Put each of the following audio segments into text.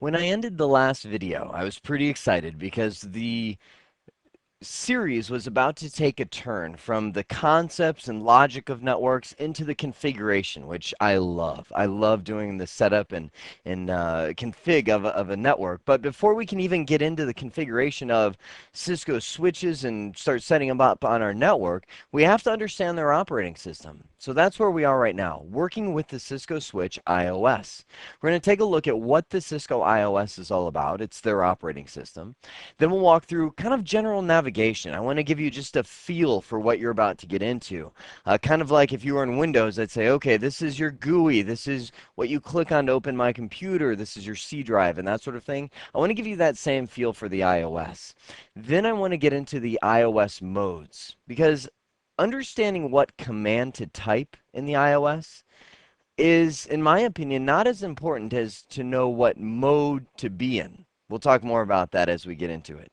When I ended the last video, I was pretty excited because the series was about to take a turn from the concepts and logic of networks into the configuration, which I love. I love doing the setup and config of a network. But before we can even get into the configuration of Cisco switches and start setting them up on our network, we have to understand their operating system. So that's where we are right now, working with the Cisco Switch IOS. We're going to take a look at what the Cisco IOS is all about. It's their operating system. Then we'll walk through kind of general navigation. I want to give you just a feel for what you're about to get into. Kind of like if you were in Windows, I'd say, okay, this is your GUI. This is what you click on to open my computer. This is your C drive and that sort of thing. I want to give you that same feel for the iOS. Then I want to get into the iOS modes because understanding what command to type in the iOS is, in my opinion, not as important as to know what mode to be in. We'll talk more about that as we get into it.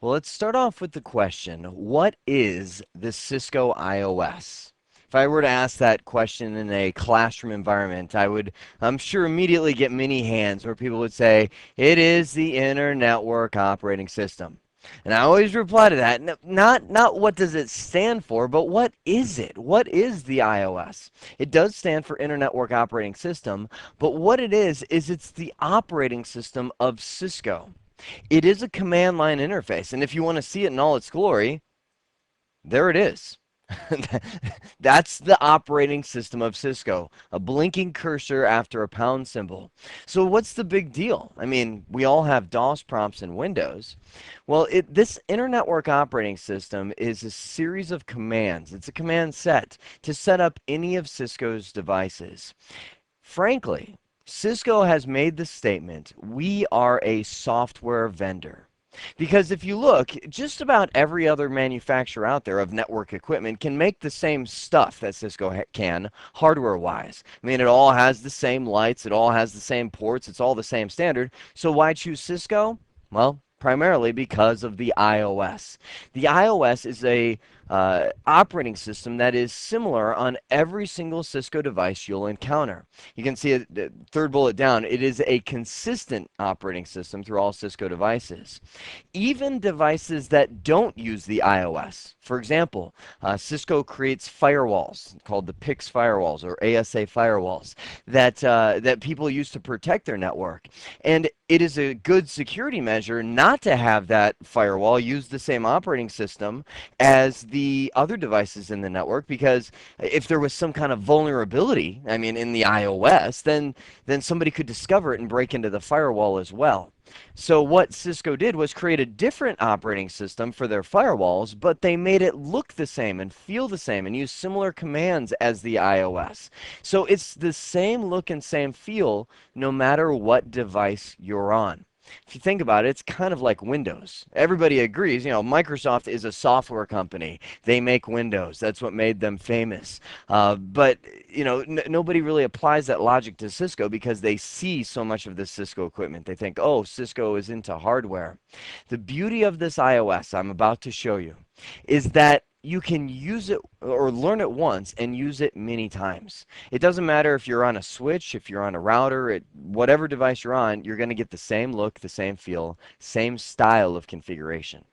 Well, let's start off with the question, what is the Cisco IOS? If I were to ask that question in a classroom environment, I would, I'm sure, immediately get many hands where people would say, it is the Inter-Network Operating System. And I always reply to that, not what does it stand for, but what is it? What is the iOS? It does stand for Inter-Network Operating System, but what it is it's the operating system of Cisco. It is a command line interface, and if you want to see it in all its glory, there it is. That's the operating system of Cisco, a blinking cursor after a pound symbol. So what's the big deal? I mean, we all have DOS prompts in Windows. Well, this Inter-Network Operating System is a series of commands. It's a command set to set up any of Cisco's devices. Frankly, Cisco has made the statement, we are a software vendor. Because if you look, just about every other manufacturer out there of network equipment can make the same stuff that Cisco can, hardware-wise. I mean, it all has the same lights, it all has the same ports, it's all the same standard. So why choose Cisco? Well, primarily because of the iOS. The iOS is a operating system that is similar on every single Cisco device you'll encounter. You can see it, the third bullet down, it is a consistent operating system through all Cisco devices. Even devices that don't use the iOS. For example, Cisco creates firewalls called the PIX firewalls or ASA firewalls that people use to protect their network. And it is a good security measure not to have that firewall use the same operating system as the other devices in the network, because if there was some kind of vulnerability, I mean, in the iOS, then somebody could discover it and break into the firewall as well. So what Cisco did was create a different operating system for their firewalls, but they made it look the same and feel the same and use similar commands as the iOS. So it's the same look and same feel no matter what device you're on. If you think about it, it's kind of like Windows. Everybody agrees, you know, Microsoft is a software company. They make Windows. That's what made them famous. But, you know, nobody really applies that logic to Cisco because they see so much of this Cisco equipment. They think, oh, Cisco is into hardware. The beauty of this iOS I'm about to show you is that you can use it or learn it once and use it many times. It doesn't matter if you're on a switch, if you're on a router, whatever device you're on, you're going to get the same look, the same feel, same style of configuration.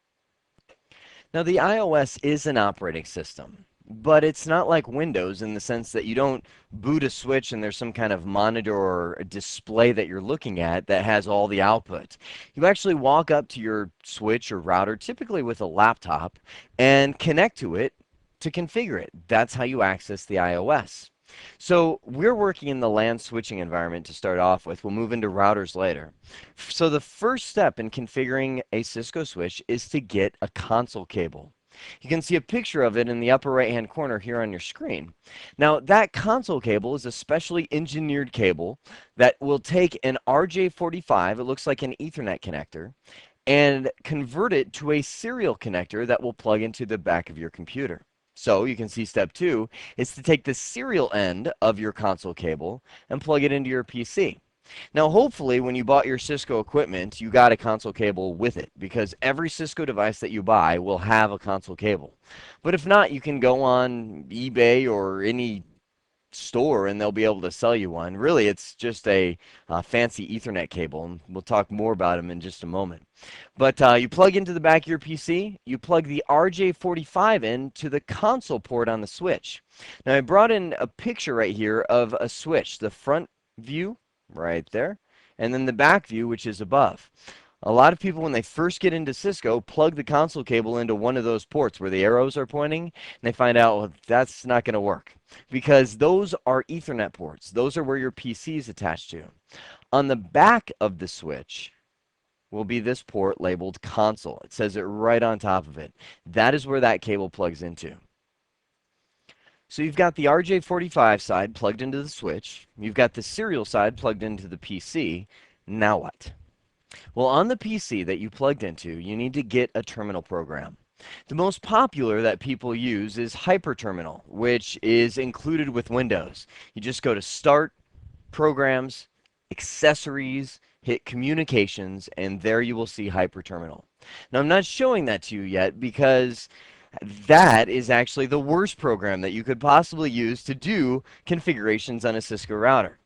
Now, the iOS is an operating system, but it's not like Windows in the sense that you don't boot a switch and there's some kind of monitor or a display that you're looking at that has all the output. You actually walk up to your switch or router, typically with a laptop, and connect to it to configure it. That's how you access the iOS. So we're working in the LAN switching environment to start off with. We'll move into routers later. So the first step in configuring a Cisco switch is to get a console cable. You can see a picture of it in the upper right hand corner here on your screen. Now that console cable is a specially engineered cable that will take an RJ45, it looks like an Ethernet connector, and convert it to a serial connector that will plug into the back of your computer. So you can see step 2 is to take the serial end of your console cable and plug it into your PC. Now, hopefully, when you bought your Cisco equipment, you got a console cable with it, because every Cisco device that you buy will have a console cable. But if not, you can go on eBay or any store and they'll be able to sell you one. Really, it's just a fancy Ethernet cable, and we'll talk more about them in just a moment. But you plug into the back of your PC, you plug the RJ45 in to the console port on the switch. Now I brought in a picture right here of a switch, the front view right there, and then the back view, which is above. A lot of people, when they first get into Cisco, plug the console cable into one of those ports where the arrows are pointing, and they find out, well, that's not going to work because those are Ethernet ports. Those are where your PC is attached to. On the back of the switch will be this port labeled console. It says it right on top of it. That is where that cable plugs into. So you've got the RJ45 side plugged into the switch. You've got the serial side plugged into the PC. Now what? Well, on the PC that you plugged into, you need to get a terminal program. The most popular that people use is HyperTerminal, which is included with Windows. You just go to Start, Programs, Accessories, hit Communications, and there you will see HyperTerminal. Now, I'm not showing that to you yet because that is actually the worst program that you could possibly use to do configurations on a Cisco router.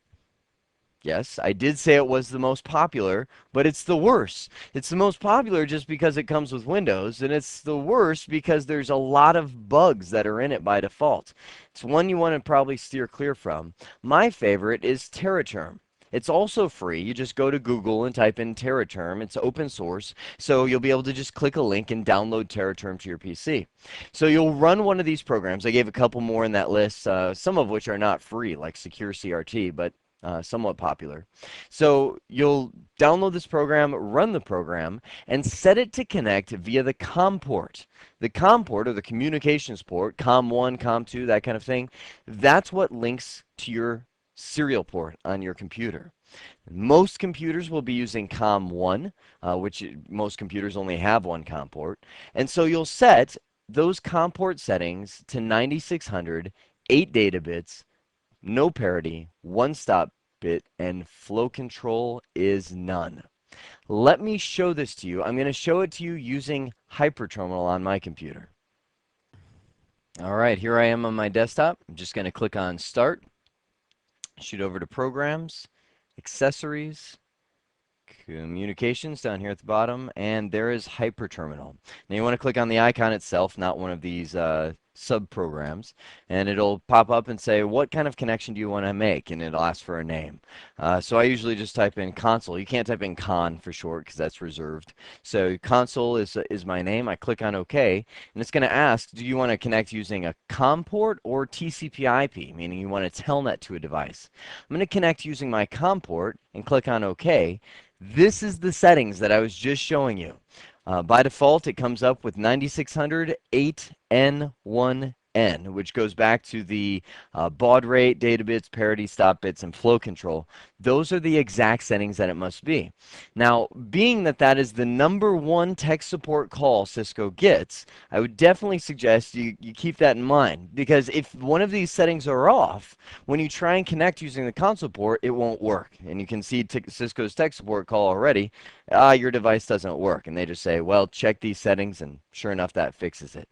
Yes, I did say it was the most popular, but it's the worst. It's the most popular just because it comes with Windows, and it's the worst because there's a lot of bugs that are in it by default. It's one you want to probably steer clear from. My favorite is TerraTerm. It's also free. You just go to Google and type in TerraTerm. It's open source, so you'll be able to just click a link and download TerraTerm to your PC. So you'll run one of these programs. I gave a couple more in that list, some of which are not free, like Secure CRT, but somewhat popular. So you'll download this program, run the program, and set it to connect via the COM port. The COM port, or the communications port, COM1, COM2, that kind of thing, that's what links to your serial port on your computer. Most computers will be using COM1, which most computers only have one COM port. And so you'll set those COM port settings to 9600, 8 data bits, no parity, one stop bit, and flow control is none. Let me show this to you. I'm going to show it to you using HyperTerminal on my computer. All right, here I am on my desktop. I'm just going to click on Start, shoot over to Programs, Accessories, Communications down here at the bottom, and there is HyperTerminal. Now you want to click on the icon itself, not one of these sub-programs, and it'll pop up and say, what kind of connection do you want to make? And it'll ask for a name. So I usually just type in console. You can't type in con for short because that's reserved. So console is my name. I click on OK, and it's going to ask, do you want to connect using a COM port or TCP/IP, meaning you want to telnet to a device. I'm going to connect using my COM port and click on OK. This is the settings that I was just showing you. By default, it comes up with 9600 8N1N, which goes back to the baud rate, data bits, parity, stop bits, and flow control. Those are the exact settings that it must be. Now, being that that is the #1 tech support call Cisco gets, I would definitely suggest you keep that in mind, because if one of these settings are off, when you try and connect using the console port, it won't work. And you can see Cisco's tech support call already, your device doesn't work. And they just say, well, check these settings, and sure enough, that fixes it.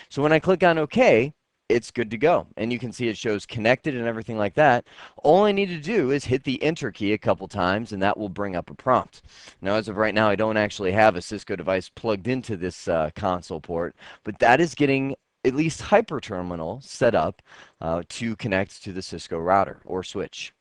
So when I click on OK, it's good to go. And you can see it shows connected and everything like that. All I need to do is hit the enter key a couple times, and that will bring up a prompt. Now, as of right now, I don't actually have a Cisco device plugged into this console port, but that is getting at least HyperTerminal set up to connect to the Cisco router or switch.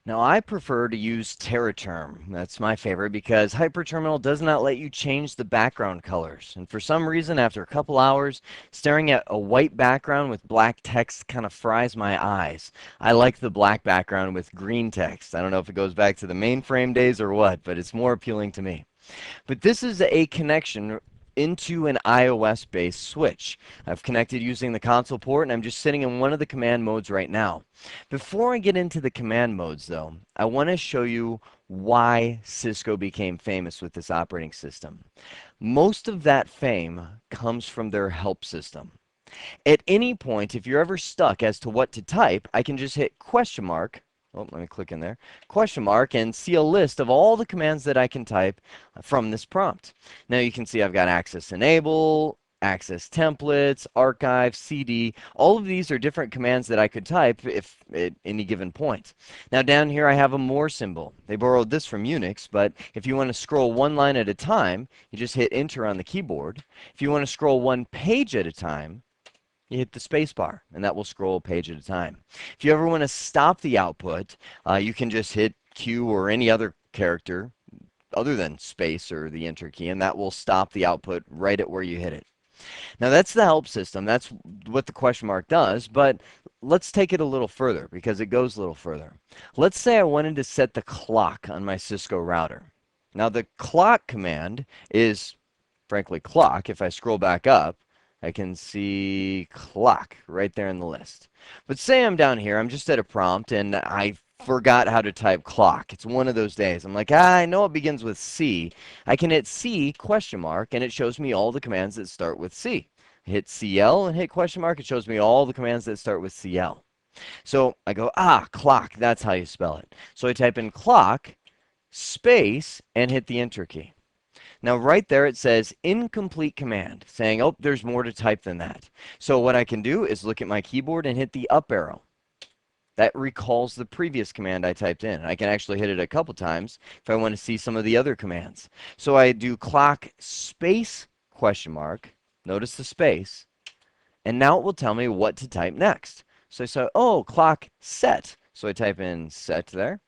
Now, I prefer to use TerraTerm. That's my favorite because HyperTerminal does not let you change the background colors. And for some reason, after a couple hours, staring at a white background with black text kind of fries my eyes. I like the black background with green text. I don't know if it goes back to the mainframe days or what, but it's more appealing to me. But this is a connection into an iOS-based switch. I've connected using the console port, and I'm just sitting in one of the command modes right now. Before I get into the command modes, though, I want to show you why Cisco became famous with this operating system. Most of that fame comes from their help system. At any point, if you're ever stuck as to what to type, I can just hit question mark. Oh, let me click in there. Question mark, and see a list of all the commands that I can type from this prompt. Now you can see I've got access enable, access templates, archive, CD. All of these are different commands that I could type if at any given point. Now down here I have a more symbol. They borrowed this from Unix, but if you want to scroll one line at a time, you just hit enter on the keyboard. If you want to scroll one page at a time, you hit the space bar, and that will scroll a page at a time. If you ever want to stop the output, you can just hit Q or any other character other than space or the enter key, and that will stop the output right at where you hit it. Now that's the help system. That's what the question mark does, but let's take it a little further because it goes a little further. Let's say I wanted to set the clock on my Cisco router. Now the clock command is, frankly, clock. If I scroll back up, I can see clock right there in the list. But say I'm down here, I'm just at a prompt, and I forgot how to type clock. It's one of those days. I'm like, I know it begins with C. I can hit C question mark, and it shows me all the commands that start with C. Hit CL and hit question mark, it shows me all the commands that start with CL. So I go, clock, that's how you spell it. So I type in clock, space, and hit the enter key. Now right there it says incomplete command, saying, oh, there's more to type than that. So what I can do is look at my keyboard and hit the up arrow. That recalls the previous command I typed in. I can actually hit it a couple times if I want to see some of the other commands. So I do clock space question mark, notice the space, and now it will tell me what to type next. So I say, oh, clock set. So I type in set there.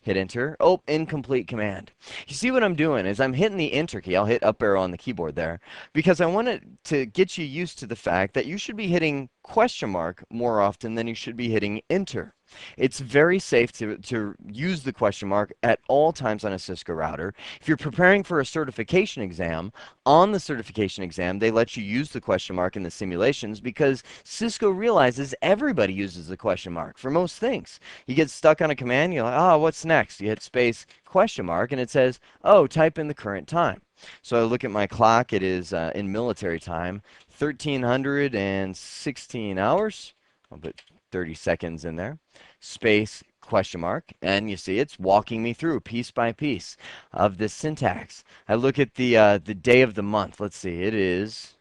Hit enter. Oh, incomplete command. You see what I'm doing is I'm hitting the enter key. I'll hit up arrow on the keyboard there because I want to get you used to the fact that you should be hitting question mark more often than you should be hitting enter. It's very safe to use the question mark at all times on a Cisco router. If you're preparing for a certification exam, on the certification exam, they let you use the question mark in the simulations because Cisco realizes everybody uses the question mark for most things. You get stuck on a command, you're like, oh, what's next? You hit space question mark, and it says, oh, type in the current time. So I look at my clock. It is in military time, 1316 hours. I'll put 30 seconds in there. Space question mark, and you see it's walking me through piece by piece of this syntax. I look at the day of the month. Let's see, it is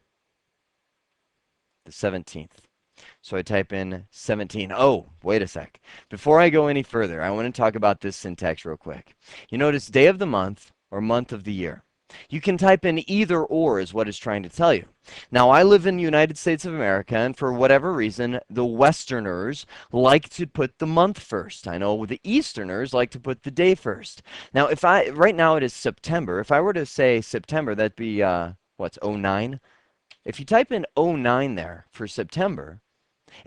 the 17th. So I type in 17. Oh, wait a sec. Before I go any further, I want to talk about this syntax real quick. You notice day of the month or month of the year. You can type in either or is what it's trying to tell you. Now, I live in the United States of America, and for whatever reason, the Westerners like to put the month first. I know the Easterners like to put the day first. Now, right now it is September. If I were to say September, that'd be, what's, 09? If you type in 09 there for September,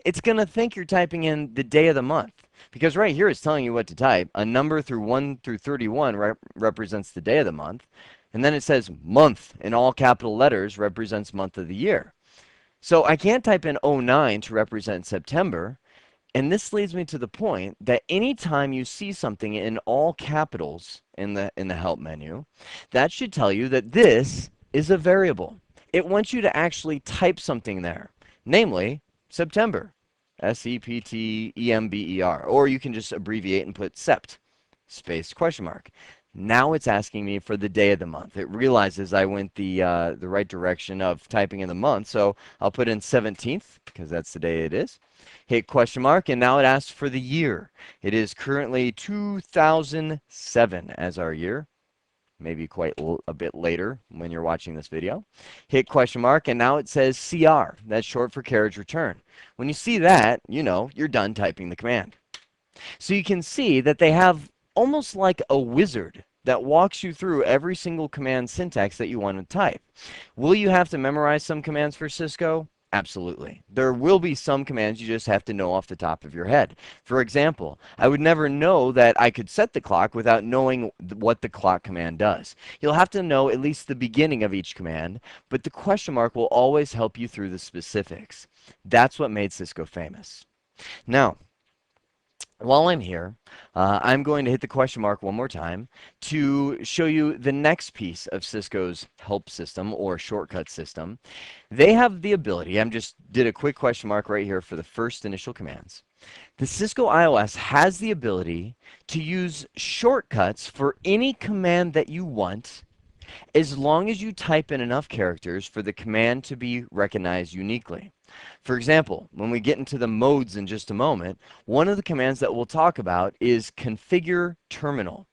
it's going to think you're typing in the day of the month. Because right here it's telling you what to type. A number through 1 through 31 represents the day of the month. And then it says month in all capital letters represents month of the year. So I can't type in 09 to represent September. And this leads me to the point that anytime you see something in all capitals in the help menu, that should tell you that this is a variable. It wants you to actually type something there, namely September, S-E-P-T-E-M-B-E-R. Or you can just abbreviate and put sept, space, question mark. Now it's asking me for the day of the month. It realizes I went the right direction of typing in the month, so I'll put in 17th because that's the day it is. Hit question mark, and now it asks for the year. It is currently 2007 as our year. Maybe quite a bit later when you're watching this video. Hit question mark, and now it says CR. That's short for carriage return. When you see that, you know you're done typing the command. So you can see that they have almost like a wizard that walks you through every single command syntax that you want to type. Will you have to memorize some commands for Cisco? Absolutely. There will be some commands you just have to know off the top of your head. For example, I would never know that I could set the clock without knowing what the clock command does. You'll have to know at least the beginning of each command, but the question mark will always help you through the specifics. That's what made Cisco famous. Now, while I'm here, I'm going to hit the question mark one more time to show you the next piece of Cisco's help system or shortcut system. They have the ability, I just did a quick question mark right here for the first initial commands. The Cisco IOS has the ability to use shortcuts for any command that you want as long as you type in enough characters for the command to be recognized uniquely. For example, when we get into the modes in just a moment, one of the commands that we'll talk about is configure terminal.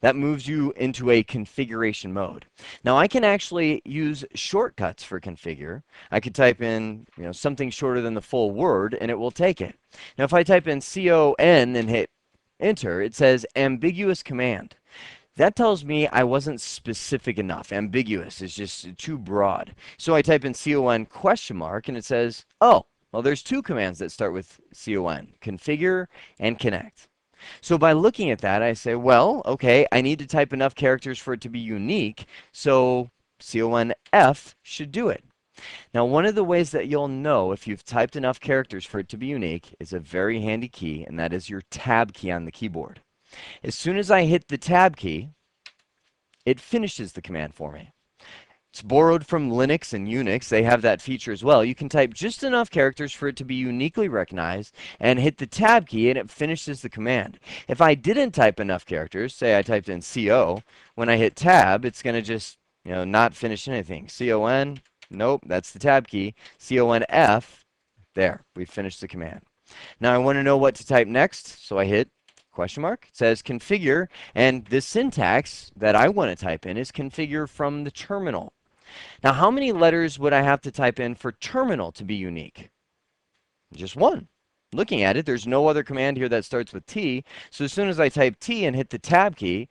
That moves you into a configuration mode. Now I can actually use shortcuts for configure. I could type in, something shorter than the full word and it will take it. Now if I type in CON and hit enter, it says ambiguous command. That tells me I wasn't specific enough. Ambiguous is just too broad. So I type in CON question mark and it says, oh, well, there's two commands that start with CON, configure and connect. So by looking at that, I say, well, okay, I need to type enough characters for it to be unique, so CONF should do it. Now, one of the ways that you'll know if you've typed enough characters for it to be unique is a very handy key, and that is your tab key on the keyboard. As soon as I hit the tab key, it finishes the command for me. It's borrowed from Linux and Unix. They have that feature as well. You can type just enough characters for it to be uniquely recognized and hit the tab key and it finishes the command. If I didn't type enough characters, say I typed in CO, when I hit tab, it's going to just, not finish anything. CON, nope, that's the tab key. CONF, there, we finished the command. Now I want to know what to type next, so I hit question mark. It says configure, and the syntax that I want to type in is configure from the terminal. Now, how many letters would I have to type in for terminal to be unique? Just one. Looking at it, there's no other command here that starts with T. So as soon as I type T and hit the tab key,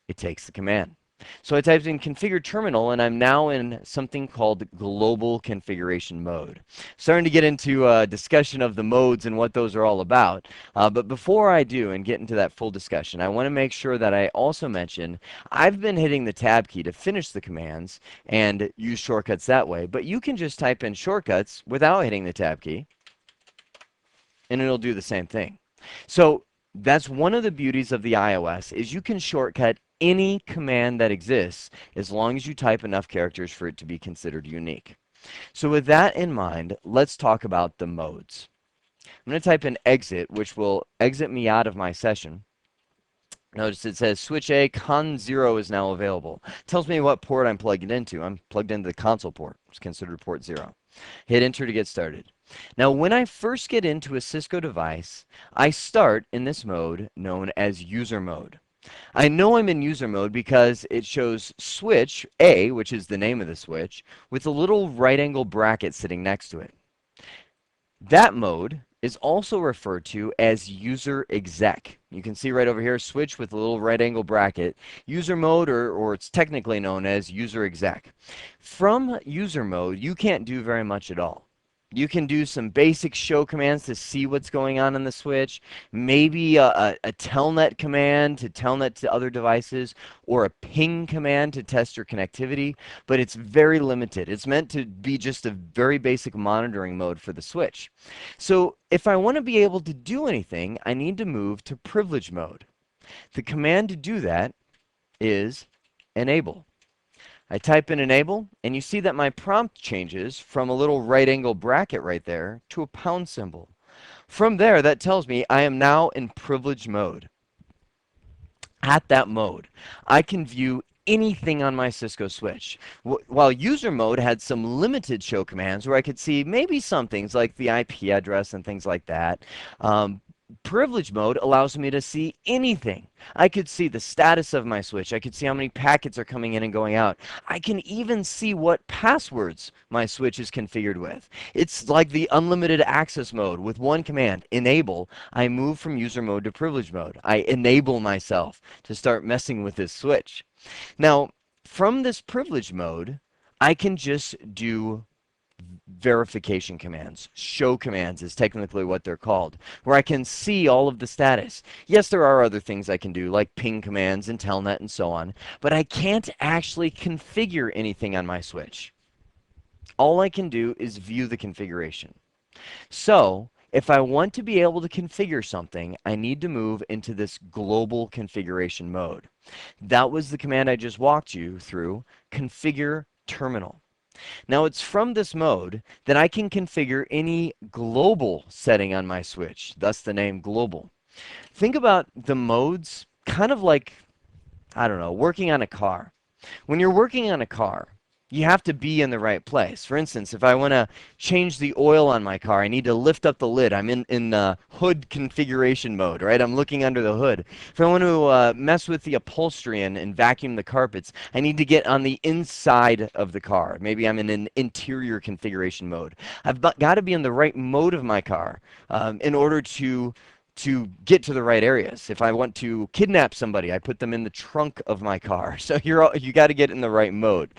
it takes the command. So I typed in configure terminal, and I'm now in something called global configuration mode. Starting to get into a discussion of the modes and what those are all about. But before I do and get into that full discussion, I want to make sure that I also mention I've been hitting the tab key to finish the commands and use shortcuts that way. But you can just type in shortcuts without hitting the tab key, and it'll do the same thing. So that's one of the beauties of the iOS is you can shortcut any command that exists as long as you type enough characters for it to be considered unique. So with that in mind, let's talk about the modes. I'm going to type in exit, which will exit me out of my session. Notice it says switch A, con 0 is now available. It tells me what port I'm plugged into. I'm plugged into the console port. It's considered port 0. Hit enter to get started. Now, when I first get into a Cisco device, I start in this mode known as user mode. I know I'm in user mode because it shows switch A, which is the name of the switch, with a little right angle bracket sitting next to it. That mode is also referred to as user exec. You can see right over here, switch with a little right angle bracket, user mode, or it's technically known as user exec. From user mode, you can't do very much at all. You can do some basic show commands to see what's going on the switch, maybe a telnet command to telnet to other devices, or a ping command to test your connectivity, but it's very limited. It's meant to be just a very basic monitoring mode for the switch. So if I want to be able to do anything, I need to move to privilege mode. The command to do that is enable. I type in enable, and you see that my prompt changes from a little right angle bracket right there to a pound symbol. From there, that tells me I am now in privilege mode. At that mode, I can view anything on my Cisco switch. While user mode had some limited show commands where I could see maybe some things like the IP address and things like that, privilege mode allows me to see anything. I could see the status of my switch. I could see how many packets are coming in and going out. I can even see what passwords my switch is configured with. It's like the unlimited access mode. With one command, enable, I move from user mode to privilege mode. I enable myself to start messing with this switch. Now, from this privilege mode, I can just do verification commands. Show commands is technically what they're called, where I can see all of the status. Yes, there are other things I can do, like ping commands and telnet and so on, but I can't actually configure anything on my switch. All I can do is view the configuration. So, if I want to be able to configure something, I need to move into this global configuration mode. That was the command I just walked you through, configure terminal. Now it's from this mode that I can configure any global setting on my switch, thus the name global. Think about the modes kind of like, I don't know, working on a car. When you're working on a car, you have to be in the right place. For instance, if I want to change the oil on my car, I need to lift up the lid. I'm in hood configuration mode, right? I'm looking under the hood. If I want to mess with the upholstery and vacuum the carpets, I need to get on the inside of the car. Maybe I'm in an interior configuration mode. I've got to be in the right mode of my car in order to get to the right areas. If I want to kidnap somebody, I put them in the trunk of my car. So you got to get in the right mode.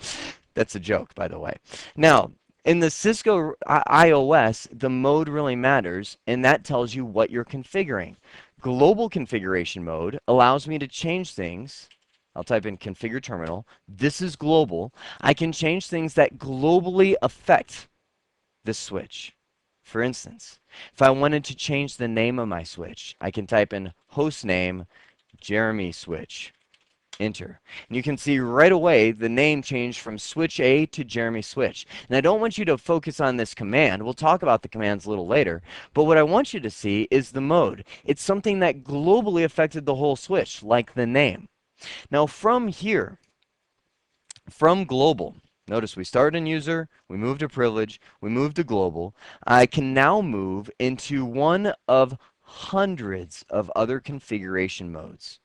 That's a joke, by the way. Now, in the Cisco iOS, the mode really matters, and that tells you what you're configuring. Global configuration mode allows me to change things. I'll type in configure terminal. This is global. I can change things that globally affect this switch. For instance, if I wanted to change the name of my switch, I can type in hostname Jeremy switch. Enter. And you can see right away the name changed from switch A to Jeremy switch. And I don't want you to focus on this command. We'll talk about the commands a little later. But what I want you to see is the mode. It's something that globally affected the whole switch, like the name. Now from here, from global, notice we started in user, we moved to privilege, we moved to global. I can now move into one of hundreds of other configuration modes.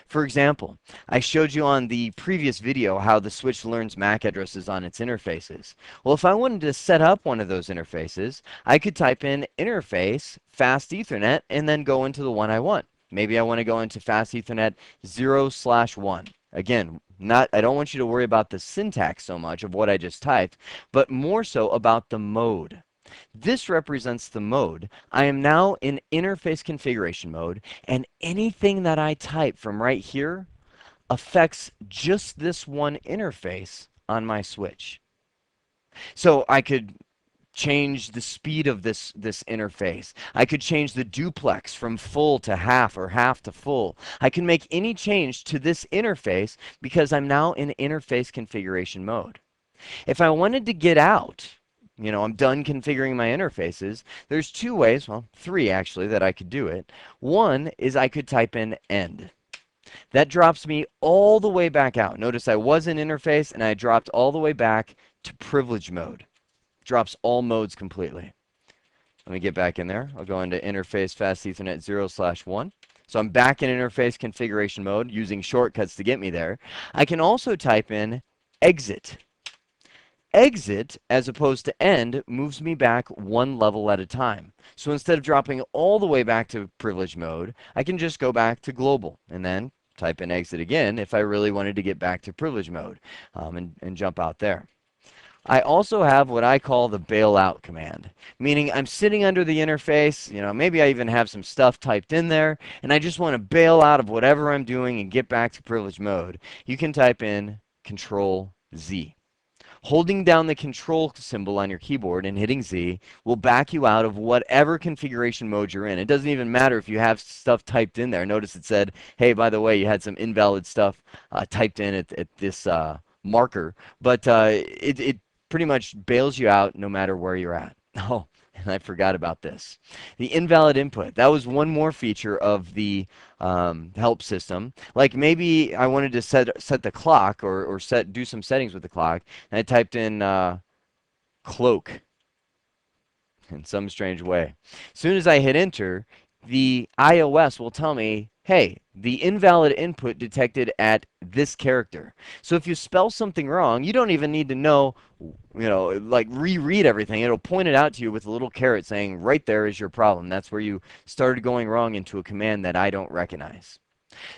For example, I showed you on the previous video how the switch learns MAC addresses on its interfaces. Well, if I wanted to set up one of those interfaces, I could type in interface fast Ethernet and then go into the one I want. Maybe I want to go into fast Ethernet 0/1. Again, I don't want you to worry about the syntax so much of what I just typed, but more so about the mode. This represents the mode. I am now in interface configuration mode, and anything that I type from right here affects just this one interface on my switch. So I could change the speed of this interface. I could change the duplex from full to half or half to full. I can make any change to this interface because I'm now in interface configuration mode. If I wanted to get out, I'm done configuring my interfaces, there's two ways, well, three actually, that I could do it. One is I could type in end. That drops me all the way back out. Notice I was in interface and I dropped all the way back to privilege mode. Drops all modes completely. Let me get back in there. I'll go into interface fast Ethernet 0/1. So I'm back in interface configuration mode using shortcuts to get me there. I can also type in exit. Exit, as opposed to end, moves me back one level at a time. So instead of dropping all the way back to privilege mode, I can just go back to global and then type in exit again if I really wanted to get back to privilege mode and jump out there. I also have what I call the bailout command, meaning I'm sitting under the interface, maybe I even have some stuff typed in there, and I just want to bail out of whatever I'm doing and get back to privilege mode. You can type in Control Z. Holding down the control symbol on your keyboard and hitting Z will back you out of whatever configuration mode you're in. It doesn't even matter if you have stuff typed in there. Notice it said, hey, by the way, you had some invalid stuff typed in at this marker, but it pretty much bails you out no matter where you're at. Oh, and I forgot about this. The invalid input. That was one more feature of the help system. Like maybe I wanted to set the clock or do some settings with the clock, and I typed in cloak in some strange way. As soon as I hit enter, the iOS will tell me, hey, the invalid input detected at this character. So if you spell something wrong, you don't even need to know, like reread everything. It'll point it out to you with a little caret saying, right there is your problem. That's where you started going wrong into a command that I don't recognize.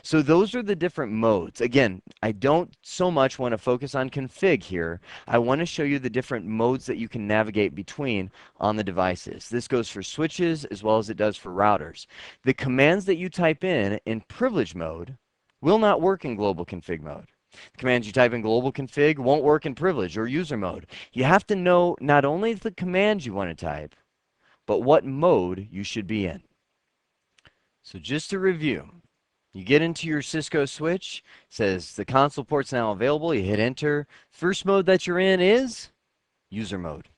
So those are the different modes. Again, I don't so much want to focus on config here. I want to show you the different modes that you can navigate between on the devices. This goes for switches as well as it does for routers. The commands that you type in privilege mode will not work in global config mode. The commands you type in global config won't work in privilege or user mode. You have to know not only the commands you want to type, but what mode you should be in. So just to review, you get into your Cisco switch, says the console port's now available, you hit enter. First mode that you're in is user mode.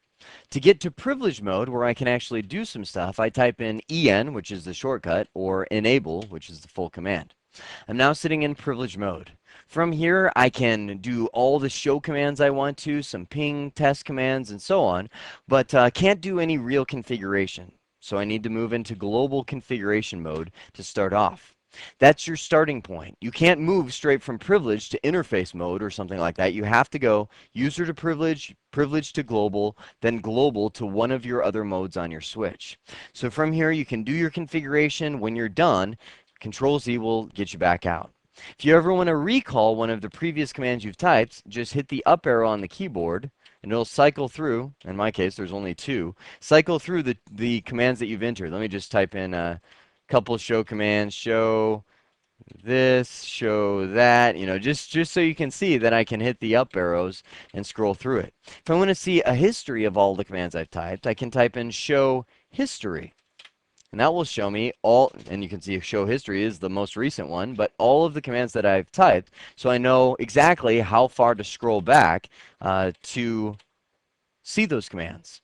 To get to privilege mode, where I can actually do some stuff, I type in EN, which is the shortcut, or enable, which is the full command. I'm now sitting in privilege mode. From here, I can do all the show commands I want to, some ping test commands, and so on, but can't do any real configuration. So I need to move into global configuration mode to start off. That's your starting point. You can't move straight from privilege to interface mode or something like that. You have to go user to privilege, privilege to global, then global to one of your other modes on your switch. So from here, you can do your configuration. When you're done, Control Z will get you back out. If you ever want to recall one of the previous commands you've typed, just hit the up arrow on the keyboard and it'll cycle through. In my case, there's only two. Cycle through the commands that you've entered. Let me just type in a couple show commands, show this, show that, just so you can see that I can hit the up arrows and scroll through it. If I want to see a history of all the commands I've typed, I can type in show history. And that will show me all, and you can see show history is the most recent one, but all of the commands that I've typed, so I know exactly how far to scroll back to see those commands.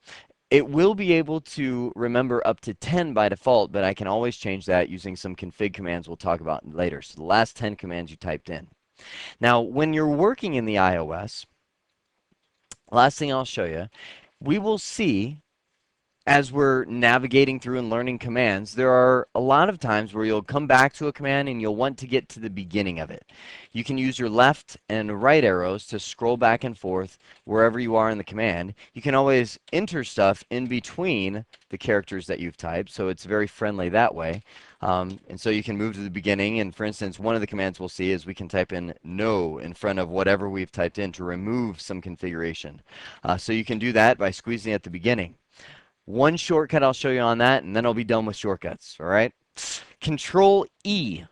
It will be able to remember up to 10 by default, but I can always change that using some config commands we'll talk about later. So the last 10 commands you typed in. Now, when you're working in the iOS, last thing I'll show you, we will see as we're navigating through and learning commands, there are a lot of times where you'll come back to a command and you'll want to get to the beginning of it. You can use your left and right arrows to scroll back and forth wherever you are in the command. You can always enter stuff in between the characters that you've typed, so it's very friendly that way. And so you can move to the beginning, and for instance, one of the commands we'll see is we can type in no in front of whatever we've typed in to remove some configuration. So you can do that by squeezing at the beginning. One shortcut I'll show you on that, and then I'll be done with shortcuts, all right? Control E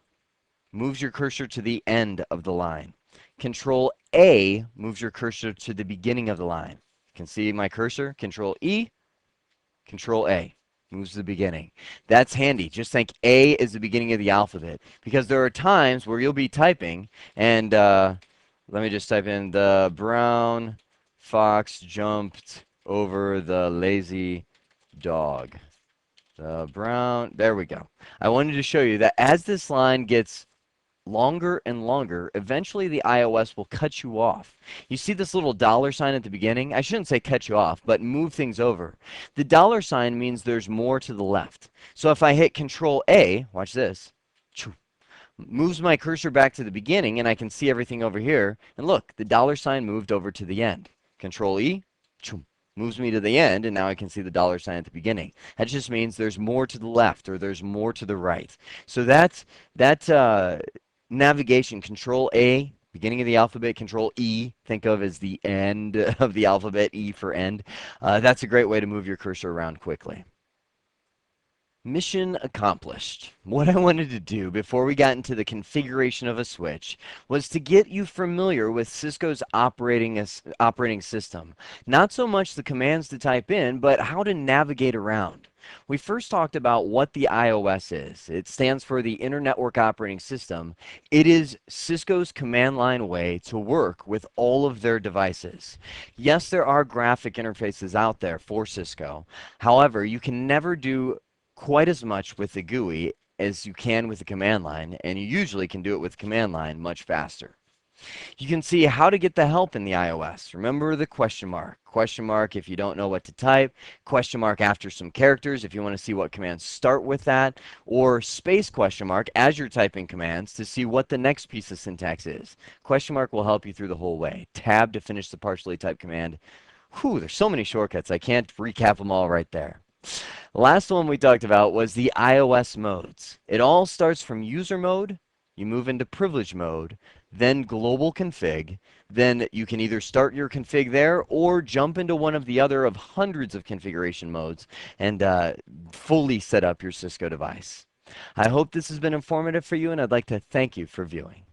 moves your cursor to the end of the line. Control A moves your cursor to the beginning of the line. You can see my cursor, Control E, Control A moves to the beginning. That's handy. Just think A is the beginning of the alphabet, because there are times where you'll be typing, and let me just type in the brown fox jumped over the lazy dog. The brown, there we go. I wanted to show you that as this line gets longer and longer, eventually the iOS will cut you off. You see this little $sign at the beginning? I shouldn't say cut you off, but move things over. The $sign means there's more to the left. So if I hit Control A, watch this, moves my cursor back to the beginning and I can see everything over here. And look, the $sign moved over to the end. Control E, moves me to the end, and now I can see the $sign at the beginning. That just means there's more to the left or there's more to the right. So that's navigation. Control A, beginning of the alphabet. Control E, think of as the end of the alphabet, E for end. That's a great way to move your cursor around quickly. Mission accomplished. What I wanted to do before we got into the configuration of a switch was to get you familiar with Cisco's operating system. Not so much the commands to type in, but how to navigate around. We first talked about what the iOS is. It stands for the Inter-Network Operating System. It is Cisco's command line way to work with all of their devices. Yes, there are graphic interfaces out there for Cisco. However, you can never do quite as much with the GUI as you can with the command line, and you usually can do it with command line much faster. You can see how to get the help in the iOS. Remember the question mark. Question mark if you don't know what to type. Question mark after some characters if you want to see what commands start with that. Or space question mark as you're typing commands to see what the next piece of syntax is. Question mark will help you through the whole way. Tab to finish the partially typed command. Whew, there's so many shortcuts. I can't recap them all right there. The last one we talked about was the iOS modes. It all starts from user mode, you move into privilege mode, then global config, then you can either start your config there or jump into one of the other of hundreds of configuration modes and fully set up your Cisco device. I hope this has been informative for you, and I'd like to thank you for viewing.